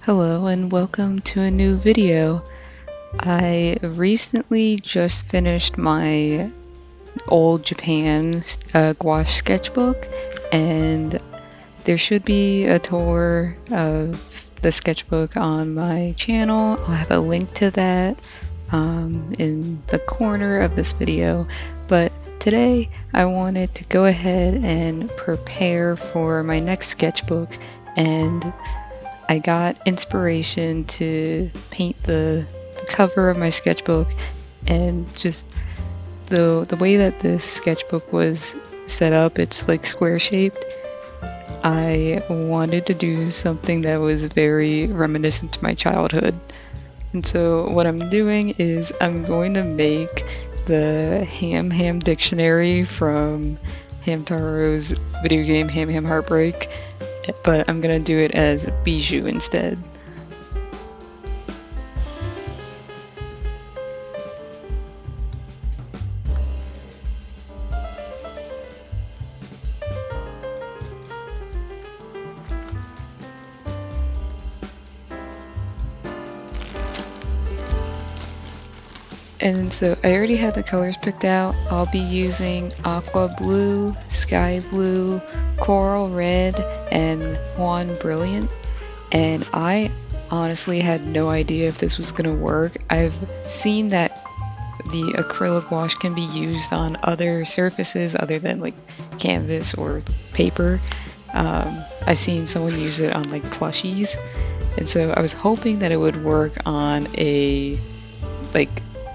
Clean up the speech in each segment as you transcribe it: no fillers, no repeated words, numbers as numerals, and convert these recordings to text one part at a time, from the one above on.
Hello and welcome to a new video. I recently just finished my old Japan gouache sketchbook, and there should be a tour of the sketchbook on my channel. I'll have a link to that in the corner of this video, but today I wanted to go ahead and prepare for my next sketchbook, and I got inspiration to paint the cover of my sketchbook, and just the way that this sketchbook was set up, it's like square shaped. I wanted to do something that was very reminiscent to my childhood. And so what I'm doing is I'm going to make the Ham dictionary from Hamtaro's video game Ham Heartbreak, but I'm gonna do it as bijou instead. And so I already had the colors picked out. I'll be using aqua blue, sky blue, coral red, and Juan Brilliant. And I honestly had no idea if this was going to work. I've seen that the acrylic gouache can be used on other surfaces other than like canvas or paper. I've seen someone use it on like plushies. And so I was hoping that it would work on a like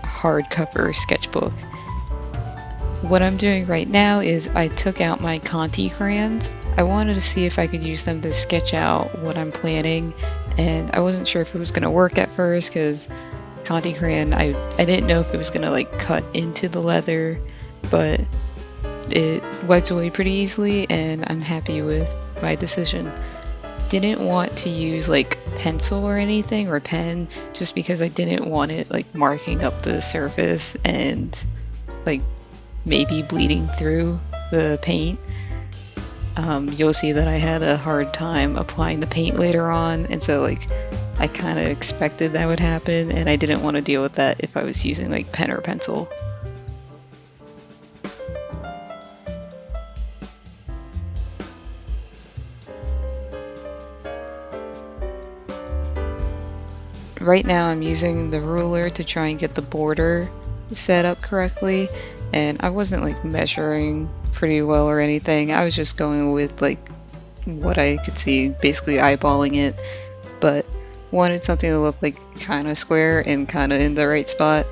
hardcover sketchbook. What I'm doing right now is I took out my Conté crayons. I wanted to see if I could use them to sketch out what I'm planning, and I wasn't sure if it was going to work at first because Conté crayon, I didn't know if it was going to like cut into the leather, but it wipes away pretty easily and I'm happy with my decision. Didn't want to use like pencil or anything or pen just because I didn't want it like marking up the surface and like maybe bleeding through the paint. You'll see that I had a hard time applying the paint later on, and so like I kind of expected that would happen, and I didn't want to deal with that if I was using like pen or pencil. Right now I'm using the ruler to try and get the border set up correctly, and I wasn't like measuring pretty well or anything. I was just going with like what I could see, basically eyeballing it, but wanted something to look like kind of square and kind of in the right spot.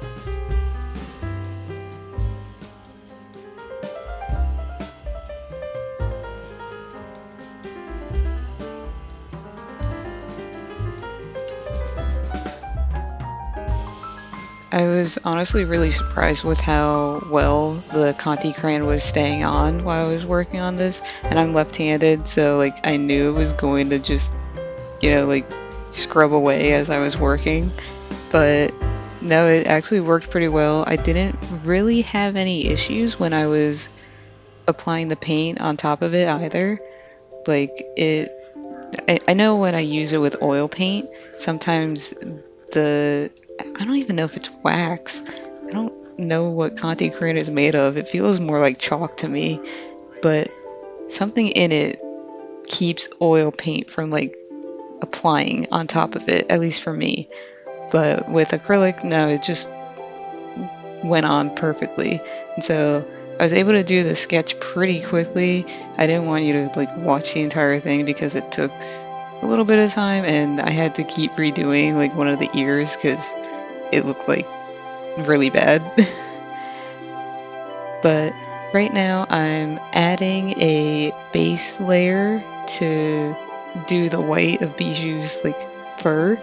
I was honestly really surprised with how well the Conté crayon was staying on while I was working on this, and I'm left-handed, so like I knew it was going to just, like scrub away as I was working, but no, it actually worked pretty well. I didn't really have any issues when I was applying the paint on top of it either. I know when I use it with oil paint, sometimes I don't even know if it's wax. I don't know what Conté crayon is made of. It feels more like chalk to me, but something in it keeps oil paint from like applying on top of it, at least for me. But with acrylic, no, it just went on perfectly. And so I was able to do the sketch pretty quickly. I didn't want you to like watch the entire thing because it took a little bit of time, and I had to keep redoing like one of the ears because it looked like really bad. But right now I'm adding a base layer to do the white of Bijou's like fur,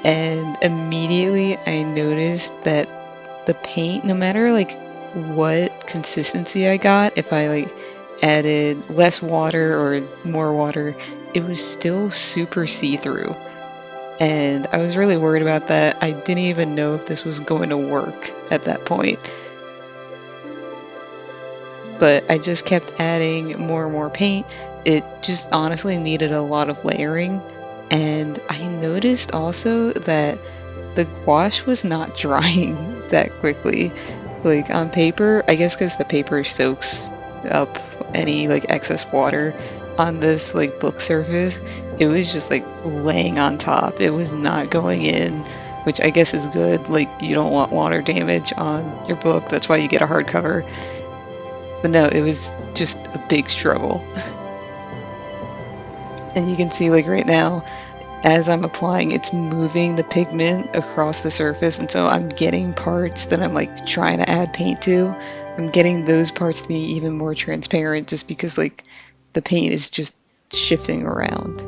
and immediately I noticed that the paint, no matter like what consistency I got, if I like added less water or more water, it was still super see-through. And I was really worried about that. I didn't even know if this was going to work at that point. But I just kept adding more and more paint. It just honestly needed a lot of layering, and I noticed also that the gouache was not drying that quickly. Like on paper, I guess because the paper soaks up any like excess water on this like book surface, it was just like laying on top. It was not going in, which I guess is good. Like you don't want water damage on your book. That's why you get a hardcover. But no, it was just a big struggle. And you can see like right now, as I'm applying, it's moving the pigment across the surface, and so I'm getting parts that I'm like trying to add paint to. I'm getting those parts to be even more transparent just because like the paint is just shifting around.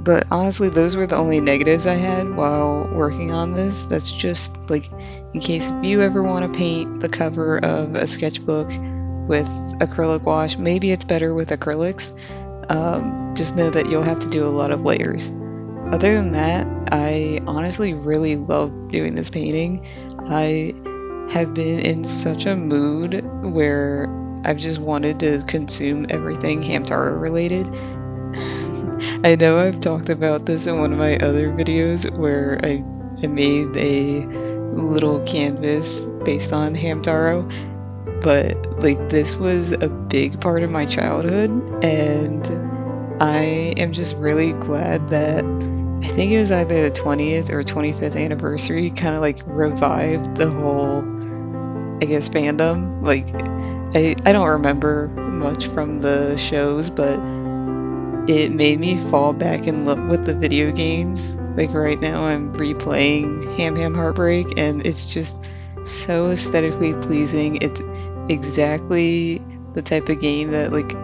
But honestly, those were the only negatives I had while working on this. That's just like in case if you ever want to paint the cover of a sketchbook with acrylic wash, maybe it's better with acrylics. Just know that you'll have to do a lot of layers. Other than that, I honestly really love doing this painting. I have been in such a mood where I've just wanted to consume everything Hamtaro related. I know I've talked about this in one of my other videos where I made a little canvas based on Hamtaro, but like this was a big part of my childhood, and I am just really glad that I think it was either the 20th or 25th anniversary kind of like revived the whole, I guess, fandom. Like, I don't remember much from the shows, but it made me fall back in love with the video games. Like, right now, I'm replaying Ham Ham Heartbreak, and it's just so aesthetically pleasing. It's exactly the type of game that, like,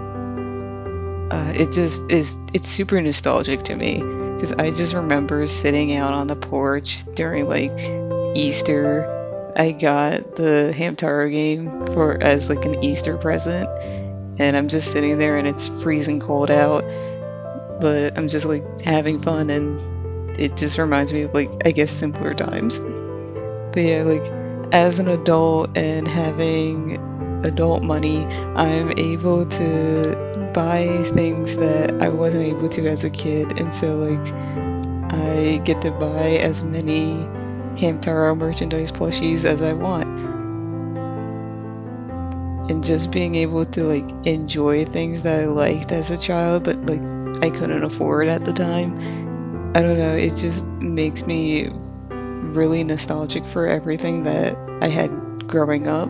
it just is, it's super nostalgic to me because I just remember sitting out on the porch during like Easter. I got the Hamtaro game for as like an Easter present, and I'm just sitting there and it's freezing cold out, but I'm just like having fun, and it just reminds me of like I guess simpler times. But yeah, like as an adult and having adult money, I'm able to buy things that I wasn't able to as a kid. And so, like, I get to buy as many Hamtaro merchandise plushies as I want. And just being able to, like, enjoy things that I liked as a child, but, like, I couldn't afford at the time. I don't know, it just makes me really nostalgic for everything that I had growing up,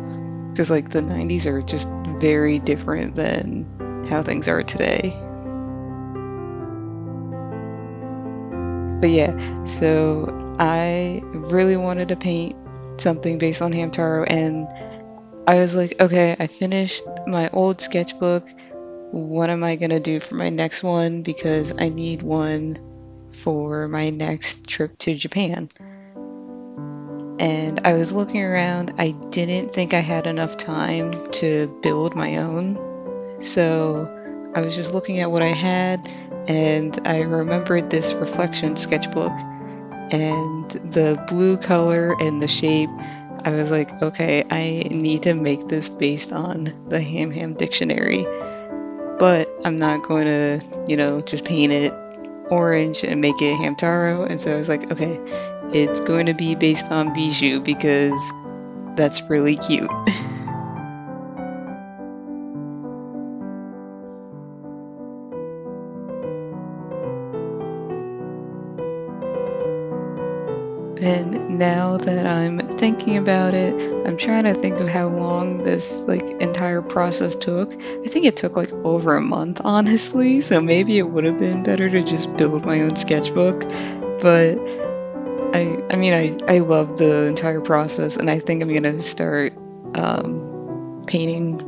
because like the 90s are just very different than how things are today. But yeah, so I really wanted to paint something based on Hamtaro, and I was like, okay, I finished my old sketchbook. What am I gonna do for my next one? Because I need one for my next trip to Japan. And I was looking around. I didn't think I had enough time to build my own. So I was just looking at what I had, and I remembered this Reflection sketchbook and the blue color and the shape. I was like, okay, I need to make this based on the Ham Ham dictionary, but I'm not going to, just paint it orange and make it Hamtaro. And so I was like, okay, it's going to be based on Bijou because that's really cute. And now that I'm thinking about it, I'm trying to think of how long this like entire process took. I think it took like over a month, honestly, so maybe it would have been better to just build my own sketchbook. But I mean I love the entire process, and I think I'm gonna start painting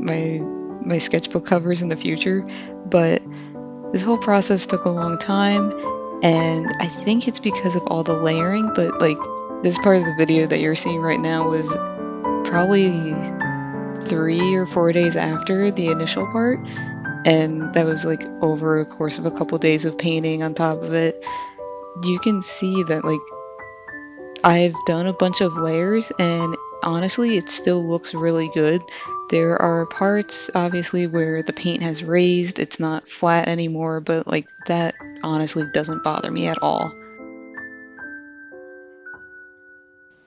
my sketchbook covers in the future. But this whole process took a long time, and I think it's because of all the layering, but like this part of the video that you're seeing right now was probably 3 or 4 days after the initial part, and that was like over a course of a couple days of painting on top of it. You can see that like I've done a bunch of layers, and honestly, it still looks really good. There are parts, obviously, where the paint has raised, it's not flat anymore, but like that honestly doesn't bother me at all.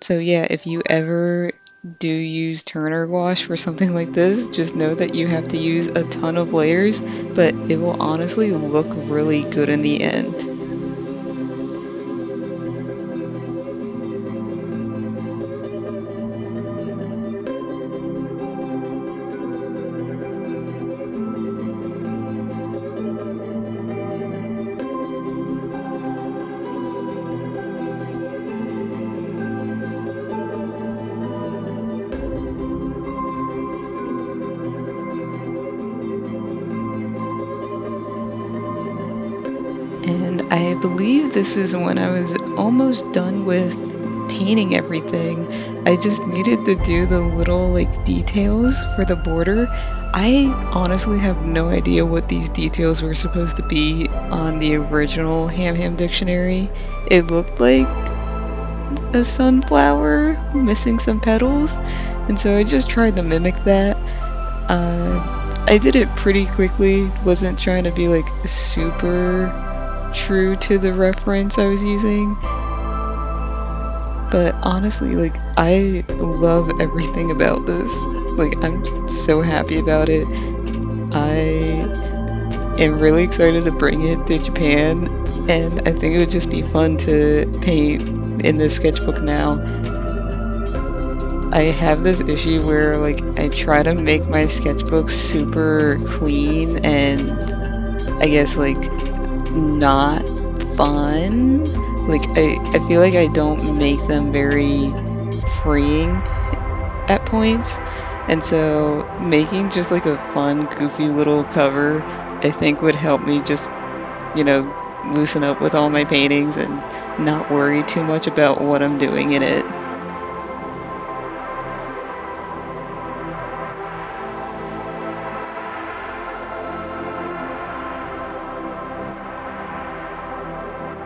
So yeah, if you ever do use Turner gouache for something like this, just know that you have to use a ton of layers, but it will honestly look really good in the end. And I believe this is when I was almost done with painting everything. I just needed to do the little like details for the border. I honestly have no idea what these details were supposed to be on the original Ham dictionary. It looked like a sunflower missing some petals, and so I just tried to mimic that. I did it pretty quickly, wasn't trying to be like super true to the reference I was using. But honestly, like, I love everything about this. Like, I'm so happy about it. I am really excited to bring it to Japan, and I think it would just be fun to paint in this sketchbook now. I have this issue where, like, I try to make my sketchbook super clean and I guess, like, not fun. Like, I feel like I don't make them very freeing at points. And so making just like a fun, goofy little cover, I think would help me just, loosen up with all my paintings and not worry too much about what I'm doing in it.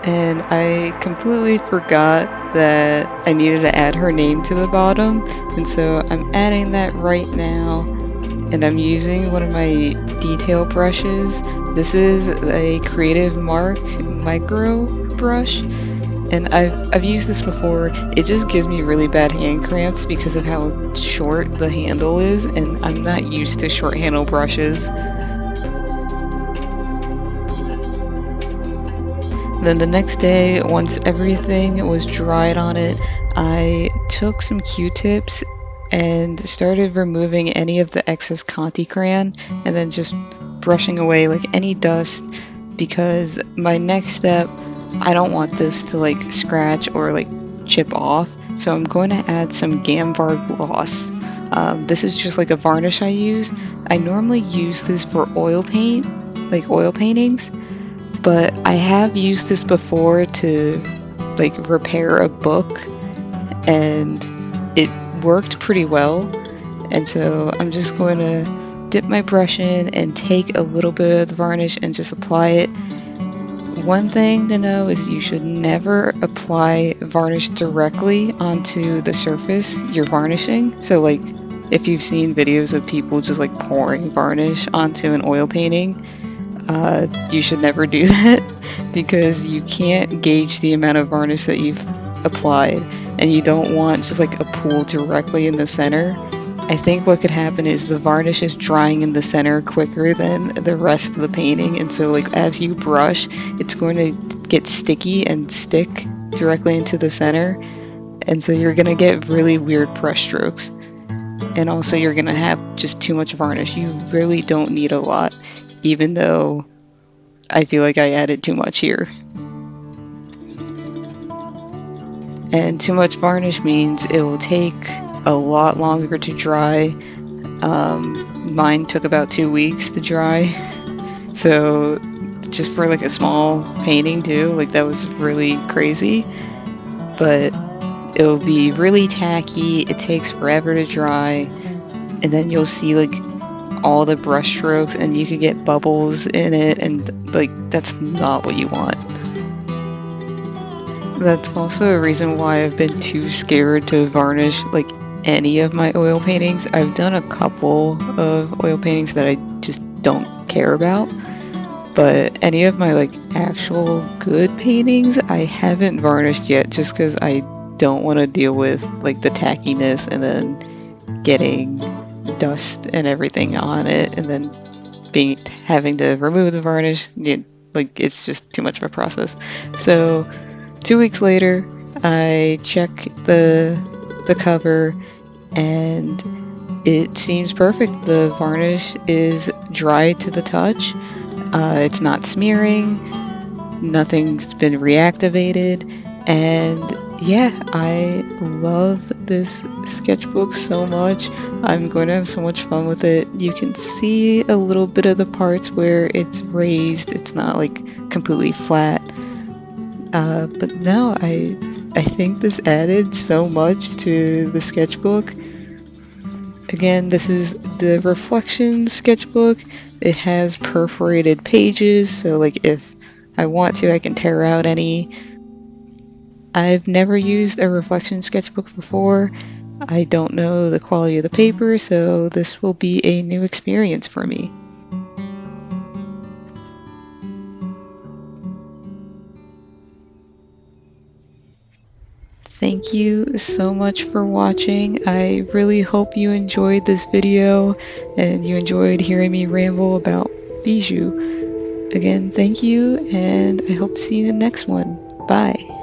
And I completely forgot that I needed to add her name to the bottom, and so I'm adding that right now. And I'm using one of my detail brushes. This is a Creative Mark micro brush, and I've used this before. It just gives me really bad hand cramps because of how short the handle is, and I'm not used to short handle brushes. Then the next day, once everything was dried on it, I took some Q-tips and started removing any of the excess Conté crayon and then just brushing away like any dust, because my next step, I don't want this to like scratch or like chip off, so I'm going to add some Gamvar gloss. This is just like a varnish I use. I normally use this for oil paint, like oil paintings, but I have used this before to like repair a book, and it worked pretty well. And so I'm just going to dip my brush in and take a little bit of the varnish and just apply it. One thing to know is you should never apply varnish directly onto the surface you're varnishing. So like if you've seen videos of people just like pouring varnish onto an oil painting, you should never do that because you can't gauge the amount of varnish that you've applied, and you don't want just like a pool directly in the center. I think what could happen is the varnish is drying in the center quicker than the rest of the painting, and so like as you brush, it's going to get sticky and stick directly into the center, and so you're going to get really weird brush strokes. And also you're going to have just too much varnish. You really don't need a lot, even though I feel like I added too much here. And too much varnish means it will take a lot longer to dry. Mine took about 2 weeks to dry. So just for like a small painting too, like that was really crazy. But it'll be really tacky, it takes forever to dry, and then you'll see like all the brush strokes and you could get bubbles in it, and like that's not what you want. That's also a reason why I've been too scared to varnish like any of my oil paintings. I've done a couple of oil paintings that I just don't care about, but any of my like actual good paintings I haven't varnished yet, just because I don't want to deal with like the tackiness and then getting dust and everything on it, and then having to remove the varnish. Like it's just too much of a process. So 2 weeks later, I check the cover, and it seems perfect. The varnish is dry to the touch. It's not smearing. Nothing's been reactivated, and yeah, I love this sketchbook so much. I'm going to have so much fun with it. You can see a little bit of the parts where it's raised. It's not like completely flat. But no, I think this added so much to the sketchbook. Again, this is the Reflexions sketchbook. It has perforated pages, so like if I want to, I can tear out any. I've never used a Reflection sketchbook before. I don't know the quality of the paper, so this will be a new experience for me. Thank you so much for watching. I really hope you enjoyed this video and you enjoyed hearing me ramble about bijou. Again, thank you, and I hope to see you in the next one. Bye.